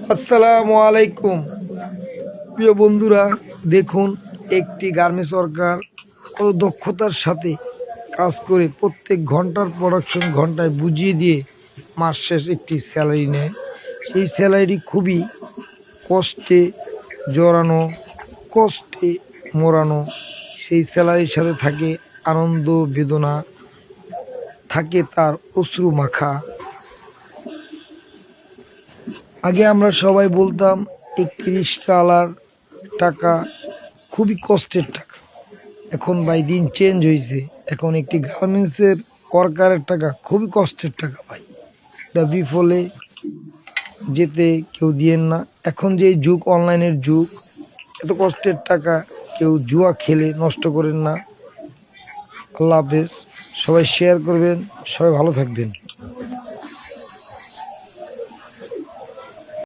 আসসালামু আলাইকুম প্রিয় বন্ধুরা, দেখুন একটি গার্মেন্টস ওয়ার্কার কত দক্ষতার সাথে কাজ করে প্রত্যেক ঘন্টার প্রোডাকশন ঘন্টায় বুঝিয়ে দিয়ে মাস শেষ একটি স্যালারি নেয়। সেই স্যালারি খুবই কষ্টে জড়ানো, কষ্টে মোড়ানো। সেই স্যালারির সাথে থাকে আনন্দ, বেদনা, থাকে তার অশ্রু মাখা। আগে আমরা সবাই বলতাম একটি রিক্সাওয়ালার টাকা খুবই কষ্টের টাকা। এখন ভাই দিন চেঞ্জ হয়েছে, এখন একটি গার্মেন্টসের ওয়ার্কারের টাকা খুবই কষ্টের টাকা ভাই। এটা বিফলে যেতে কেউ দিয়েন না। এখন যে যুগ, অনলাইনের যুগ, এত কষ্টের টাকা কেউ জুয়া খেলে নষ্ট করেন না। আল্লাহ হাফেজ, সবাই শেয়ার করবেন, সবাই ভালো থাকবেন।